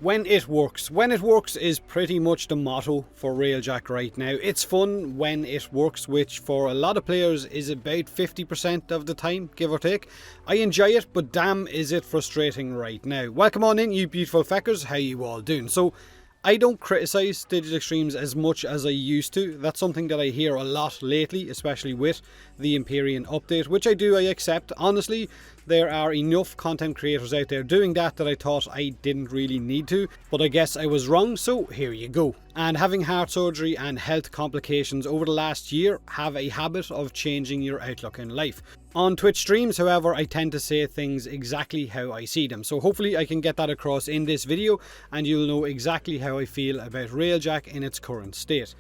When it works. When it works is pretty much the motto for Railjack right now. It's fun when it works, which for a lot of players is about 50% of the time, give or take. I enjoy it, but damn is it frustrating right now. Welcome on in, you beautiful feckers. How you all doing? So, I don't criticise Digital Extremes as much as I used to. That's something that I hear a lot lately, especially with the Empyrean update, which I accept. Honestly, there are enough content creators out there doing that I thought I didn't really need to, but I guess I was wrong, so here you go. And having heart surgery and health complications over the last year have a habit of changing your outlook in life. On Twitch streams, however, I tend to say things exactly how I see them, so hopefully I can get that across in this video and you'll know exactly how I feel about Railjack in its current state.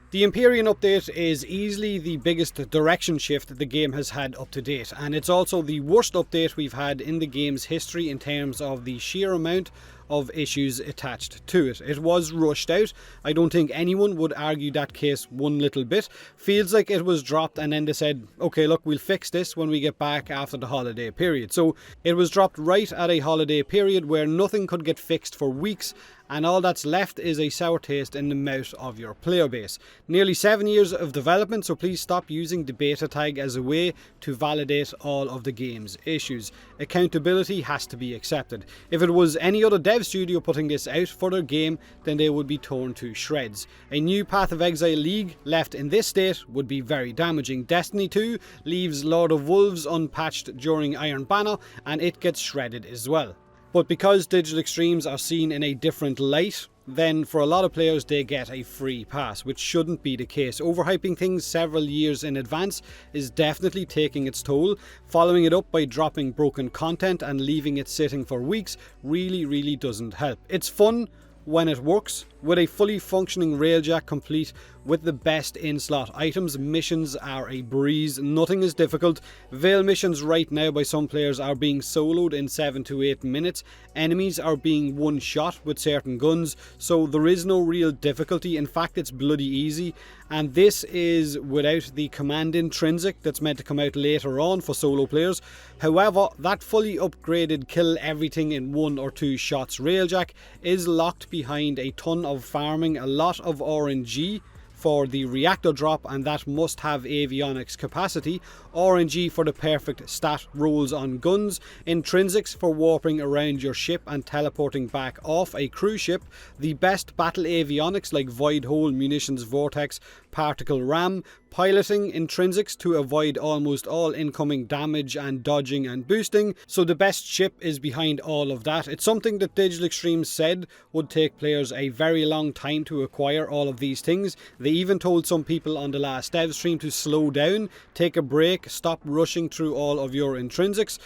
The Empyrean update is easily the biggest direction shift the game has had up to date, and it's also the worst update we've had in the game's history in terms of the sheer amount of issues attached to it. It was rushed out. I don't think anyone would argue that case one little bit. Feels like it was dropped and then they said, okay, look, we'll fix this when we get back after the holiday period. So it was dropped right at a holiday period where nothing could get fixed for weeks, and all that's left is a sour taste in the mouth of your player base. Nearly 7 years of development, so please stop using the beta tag as a way to validate all of the game's issues. Accountability has to be accepted. If it was any other dev studio putting this out for their game, then they would be torn to shreds. A new Path of Exile League left in this state would be very damaging. Destiny 2 leaves Lord of Wolves unpatched during Iron Banner, and it gets shredded as well. But because Digital Extremes are seen in a different light, then for a lot of players they get a free pass, which shouldn't be the case. Overhyping things several years in advance is definitely taking its toll. Following it up by dropping broken content and leaving it sitting for weeks really doesn't help. It's fun when it works. With a fully functioning Railjack complete with the best in-slot items, missions are a breeze, nothing is difficult. Veil missions right now by some players are being soloed in 7 to 8 minutes. Enemies are being one shot with certain guns, so there is no real difficulty. In fact, it's bloody easy, and this is without the command intrinsic that's meant to come out later on for solo players. However, that fully upgraded kill everything in 1 or 2 shots Railjack is locked behind a ton of farming, a lot of RNG for the reactor drop, and that must have avionics capacity, RNG for the perfect stat rolls on guns, intrinsics for warping around your ship and teleporting back off a cruise ship, the best battle avionics like void hole, munitions vortex, particle ram, piloting intrinsics to avoid almost all incoming damage and dodging and boosting. So the best ship is behind all of that. It's something that Digital Extremes said would take players a very long time to acquire all of these things. They even told some people on the last dev stream to slow down, take a break, stop rushing through all of your intrinsics.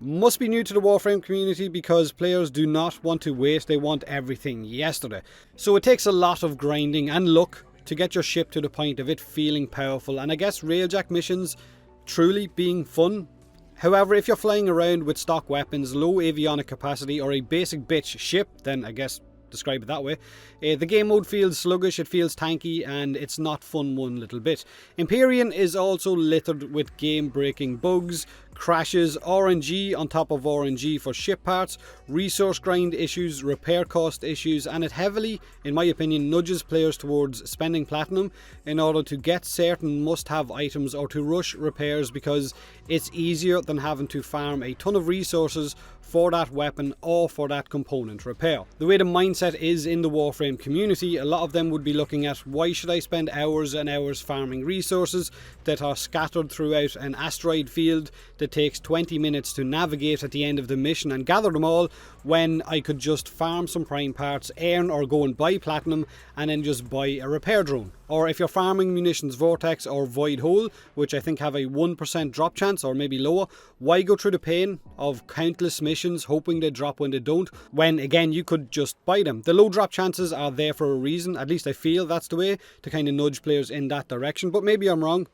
Must be new to the Warframe community because players do not want to wait, they want everything yesterday. So it takes a lot of grinding and luck to get your ship to the point of it feeling powerful, and I guess Railjack missions truly being fun. However, if you're flying around with stock weapons, low avionic capacity, or a basic bitch ship, then I guess describe it that way. The game mode feels sluggish, it feels tanky, and it's not fun one little bit. Empyrean is also littered with game-breaking bugs, crashes, RNG on top of RNG for ship parts, resource grind issues, repair cost issues, and it heavily, in my opinion, nudges players towards spending platinum in order to get certain must-have items or to rush repairs because it's easier than having to farm a ton of resources for that weapon or for that component repair. The way the mindset is in the Warframe community, a lot of them would be looking at, why should I spend hours and hours farming resources that are scattered throughout an asteroid field that takes 20 minutes to navigate at the end of the mission and gather them all, when I could just farm some prime parts, earn or go and buy platinum, and then just buy a repair drone. Or if you're farming munitions vortex or void hole, which I think have a 1% drop chance or maybe lower, why go through the pain of countless missions hoping they drop when they don't, when again you could just buy them. The low drop chances are there for a reason, at least I feel that's the way, to kind of nudge players in that direction, but maybe I'm wrong,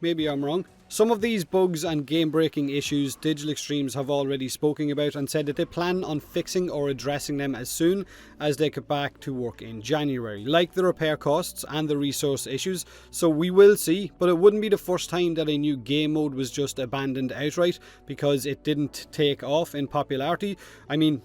Some of these bugs and game-breaking issues Digital Extremes have already spoken about and said that they plan on fixing or addressing them as soon as they get back to work in January, like the repair costs and the resource issues, so we will see, but it wouldn't be the first time that a new game mode was just abandoned outright because it didn't take off in popularity. I mean,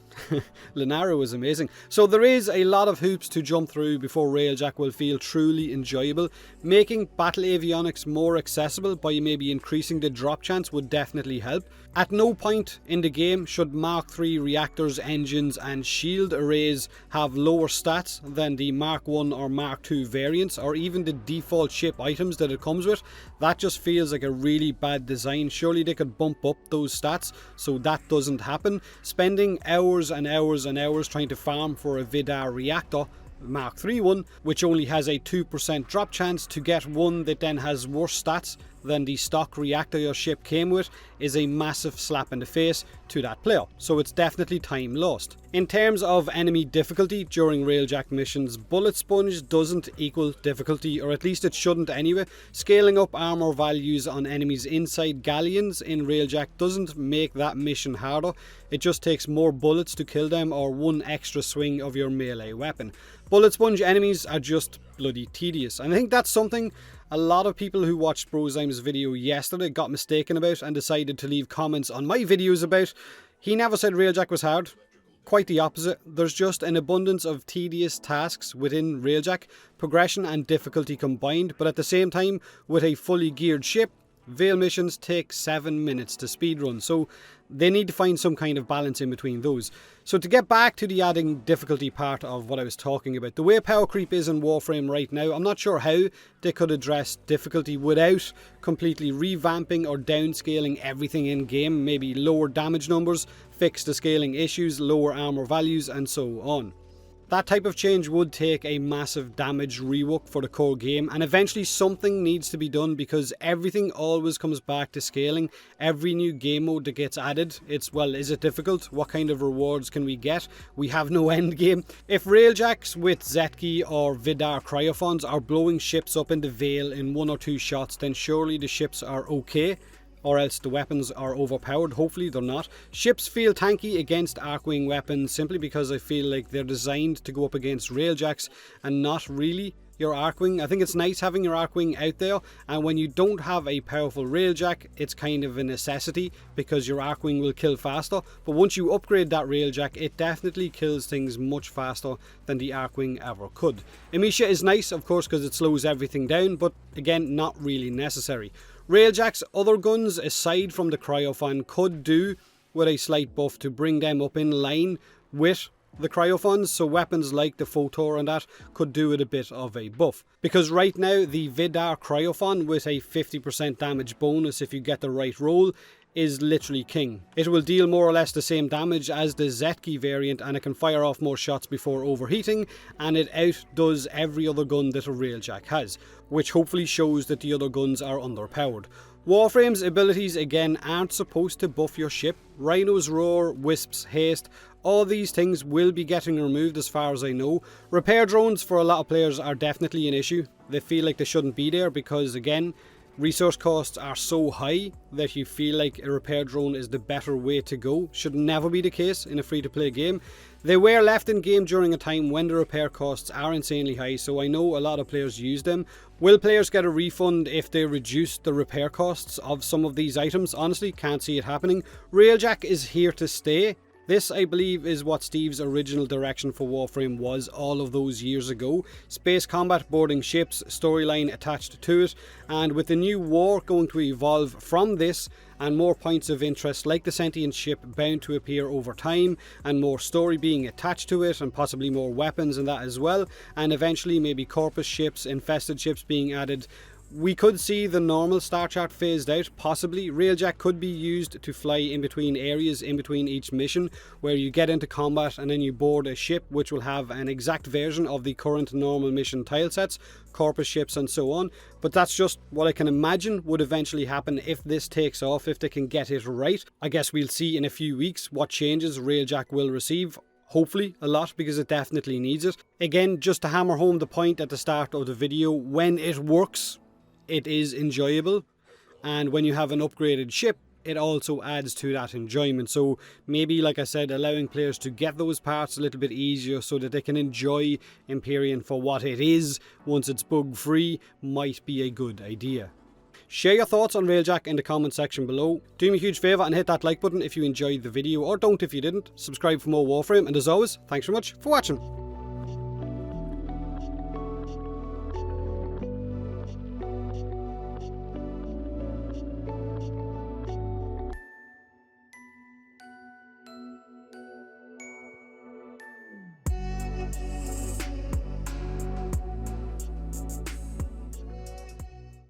Lenara was amazing. So there is a lot of hoops to jump through before Railjack will feel truly enjoyable. Making battle avionics more accessible by maybe increasing the drop chance would definitely help. At no point in the game should Mark III reactors, engines and shield arrays have lower stats than the Mark 1 or Mark II variants, or even the default ship items that it comes with. That just feels like a really bad design. Surely they could bump up those stats so that doesn't happen. Spending hours and hours and hours trying to farm for a Vidar reactor, Mark III one, which only has a 2% drop chance, to get one that then has worse stats than the stock reactor your ship came with, is a massive slap in the face to that player, so it's definitely time lost. In terms of enemy difficulty during Railjack missions, Bullet Sponge doesn't equal difficulty, or at least it shouldn't anyway. Scaling up armor values on enemies inside galleons in Railjack doesn't make that mission harder, it just takes more bullets to kill them or one extra swing of your melee weapon. Bullet Sponge enemies are just bloody tedious, and I think that's something a lot of people who watched Brozyme's video yesterday got mistaken about and decided to leave comments on my videos about. He never said Railjack was hard. Quite the opposite. There's just an abundance of tedious tasks within Railjack, progression and difficulty combined, but at the same time, with a fully geared ship, Veil missions take 7 minutes to speedrun, so they need to find some kind of balance in between those. So to get back to the adding difficulty part of what I was talking about, the way power creep is in Warframe right now, I'm not sure how they could address difficulty without completely revamping or downscaling everything in game, maybe lower damage numbers, fix the scaling issues, lower armor values and so on. That type of change would take a massive damage rework for the core game, and eventually something needs to be done because everything always comes back to scaling. Every new game mode that gets added, it's, well, is it difficult? What kind of rewards can we get? We have no end game. If Railjacks with Zetki or Vidar cryophons are blowing ships up in the Veil in 1 or 2 shots, then surely the ships are okay. Or else the weapons are overpowered. Hopefully they're not. Ships feel tanky against Archwing weapons simply because I feel like they're designed to go up against Railjacks and not really your Archwing. I think it's nice having your Archwing out there, and when you don't have a powerful Railjack, it's kind of a necessity because your Archwing will kill faster. But once you upgrade that Railjack, it definitely kills things much faster than the Archwing ever could. Amisha is nice, of course, because it slows everything down, but again, not really necessary. Railjack's other guns, aside from the Cryophon, could do with a slight buff to bring them up in line with the Cryophons, so weapons like the Photor and that could do with a bit of a buff. Because right now, the Vidar Cryophon with a 50% damage bonus if you get the right roll is literally king. It will deal more or less the same damage as the Zetki variant, and it can fire off more shots before overheating, and it outdoes every other gun that a Railjack has, which hopefully shows that the other guns are underpowered. Warframe's abilities again aren't supposed to buff your ship. Rhino's Roar, Wisp's Haste, all these things will be getting removed as far as I know. Repair drones for a lot of players are definitely an issue. They feel like they shouldn't be there because, again, resource costs are so high that you feel like a repair drone is the better way to go. Should never be the case in a free-to-play game. They were left in game during a time when the repair costs are insanely high, so I know a lot of players use them. Will players get a refund if they reduce the repair costs of some of these items? Honestly, can't see it happening. Railjack is here to stay. This, I believe, is what Steve's original direction for Warframe was all of those years ago. Space combat, boarding ships, storyline attached to it, and with the new war going to evolve from this, and more points of interest like the sentient ship bound to appear over time, and more story being attached to it, and possibly more weapons and that as well, and eventually maybe corpus ships, infested ships being added. We could see the normal star chart phased out, possibly. Railjack could be used to fly in between areas, in between each mission, where you get into combat and then you board a ship which will have an exact version of the current normal mission tilesets, corpus ships and so on. But that's just what I can imagine would eventually happen if this takes off, if they can get it right. I guess we'll see in a few weeks what changes Railjack will receive. Hopefully a lot, because it definitely needs it. Again, just to hammer home the point at the start of the video, when it works, it is enjoyable, and when you have an upgraded ship, it also adds to that enjoyment. So maybe, like I said, allowing players to get those parts a little bit easier so that they can enjoy Empyrean for what it is once it's bug free might be a good idea. Share your thoughts on Railjack in the comment section below. Do me a huge favour and hit that like button if you enjoyed the video, or don't if you didn't. Subscribe for more Warframe, and as always, thanks very much for watching.